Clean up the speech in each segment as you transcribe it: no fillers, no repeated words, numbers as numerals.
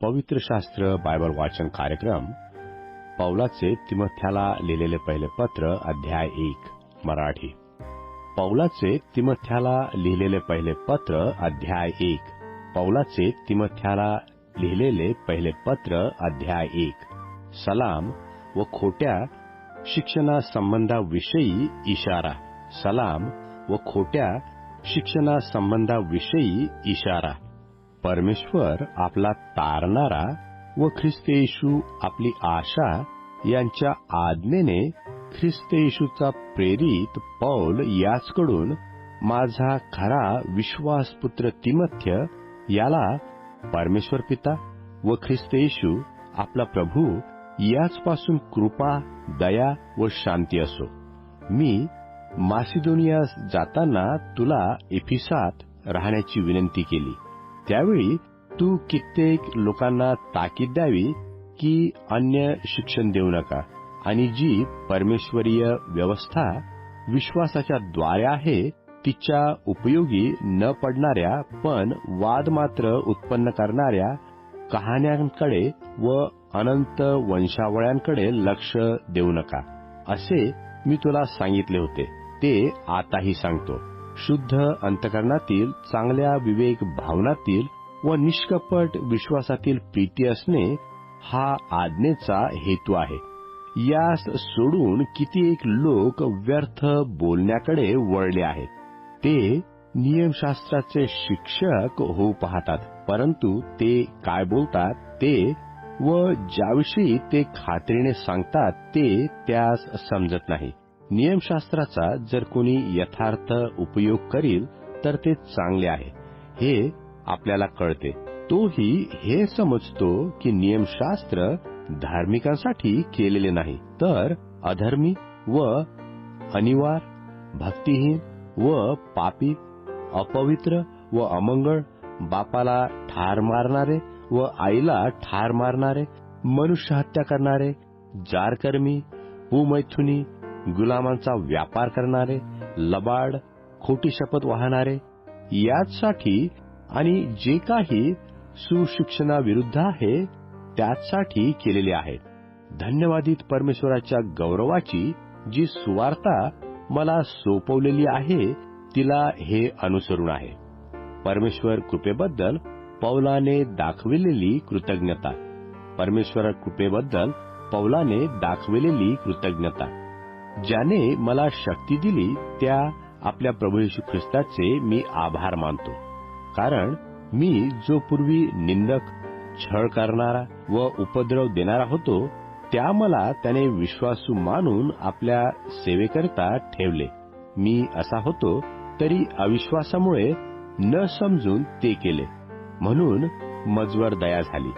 पवित्र शास्त्र बायबल वाचन कार्यक्रम पौलाचे तिमोथ्याला लिहिलेले पहिले पत्र अध्याय 1 मराठी. पौलाचे तिमोथ्याला लिहिलेले पहिले पत्र अध्याय 1. पौलाचे तिमोथ्याला लिहिलेले पहिले पत्र अध्याय 1. सलाम व खोट्या शिक्षणासंबंधाविषयी इशारा. सलाम व खोट्या शिक्षणासंबंधाविषयी इशारा. परमेश्वर आपला तारणारा व ख्रिस्त येशू आपली आशा यांच्या आज्ञेने ख्रिस्त येशूचा प्रेरित पौल याचकडून माझा खरा विश्वासपुत्र तिमोथ्य याला परमेश्वर पिता व ख्रिस्त येशू आपला प्रभू याचपासून कृपा, दया व शांती असो. मी मासिदोनियास जाताना तुला एफिसात राहण्याची विनंती केली. त्यावेळी तू कित्येक लोकांना ताकीद द्यावी की अन्य शिक्षण देऊ नका आणि जी परमेश्वरीय व्यवस्था विश्वासाच्या द्वारे आहे तिच्या उपयोगी न पडणाऱ्या पण वाद मात्र उत्पन्न करणाऱ्या कहाण्यांकडे व अनंत वंशावळ्यांकडे लक्ष देऊ नका, असे मी तुला सांगितले होते. ते आताही सांगतो. शुद्ध अंतकरणातील, चांगल्या विवेक भावनातील व निष्कपट विश्वासातील प्रीती असणे हा आज्ञेचा हेतू आहे. यास सोडून कित्येक लोक व्यर्थ बोलण्याकडे वळले आहेत. ते नियमशास्त्राचे शिक्षक होऊ पाहतात, परंतु ते काय बोलतात ते व ज्याविषयी ते खात्रीने सांगतात ते त्यास समजत नाही. नियमशास्त्राचा जर कोणी यथार्थ उपयोग करील तर ते चांगले आहे, हे आपल्याला कळते. तोही हे समजतो की नियमशास्त्र धार्मिकांसाठी केलेले नाही, तर अधर्मी व अनिवार, भक्तिहीन व पापी, अपवित्र व अमंगळ, बापाला ठार मारणारे व आईला ठार मारणारे, मनुष्य हत्या करणारे, जारकर्मी, कुमैथुनी, गुलामांचा व्यापार करणारे, लबाड, खोटी शपथ वाहणारे यासाठी आणि जे काही सुशिक्षणाविरुद्ध आहे त्यासाठी केलेले आहेत. धन्यवादित परमेश्वराच्या गौरवाची जी सुवार्ता मला सोपवलेली आहे तिला हे अनुसरून आहे. परमेश्वर कृपेबद्दल पौलाने दाखविलेली कृतज्ञता. परमेश्वर कृपेबद्दल पौलाने दाखविलेली कृतज्ञता. ज्याने मला शक्ती दिली त्या आपल्या प्रभू येशू ख्रिस्ताचे मी आभार मानतो. कारण मी जो पूर्वी निंदक, छळ करणारा व उपद्रव देणारा होतो त्या मला त्याने विश्वासू मानून आपल्या सेवेकरिता ठेवले. मी असा होतो तरी अविश्वासामुळे न समजून ते केले, म्हणून मजवर दया झाली.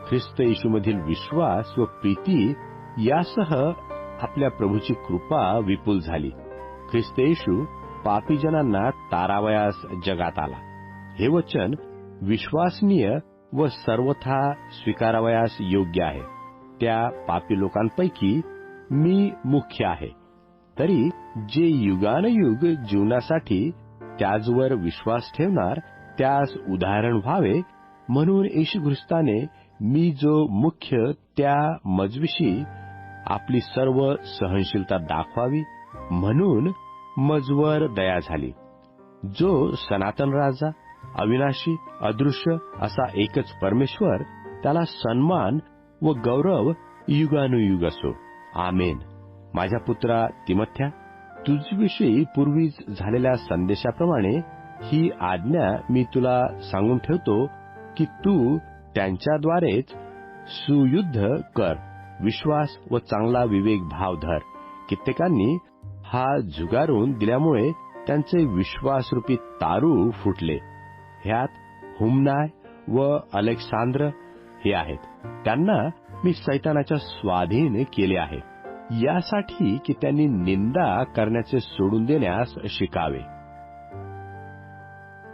ख्रिस्त येशूमधील विश्वास व प्रीती यासह आपल्या प्रभूची कृपा विपुल झाली. ख्रिस्त येशू पापीजनांना तारावयास जगात आला. हे वचन विश्वासनीय व सर्वथा स्वीकारावयास योग्य आहे. त्या पापी लोकांपैकी मी मुख्य आहे. तरी जे युगानयुग जीवनासाठी त्याचवर विश्वास ठेवणार त्यास उदाहरण व्हावे म्हणून येशू ख्रिस्ताने मी जो मुख्य त्या मजविषयी आपली सर्व सहनशीलता दाखवावी म्हणून मजवर दया झाली. जो सनातन राजा, अविनाशी, अदृश्य असा एकच परमेश्वर, त्याला सन्मान व गौरव युगानुयुग असो. आमेन. माझ्या पुत्रा तिमोथ्या, तुझ्याविषयी पूर्वीच झालेल्या संदेशाप्रमाणे ही आज्ञा मी तुला सांगून ठेवतो की तू त्यांच्याद्वारेच सुयुद्ध कर. विश्वास व चांगला विवेक भाव धर. कित्येकांनी हा झुगारून दिल्यामुळे त्यांचे विश्वासरूपी तारू फुटले. ह्यात हुमनाय व अलेक्सांद्र हे आहेत. त्यांना मी सैतानाच्या स्वाधीन केले आहे, यासाठी की त्यांनी निंदा करण्याचे सोडून देण्यास शिकावे.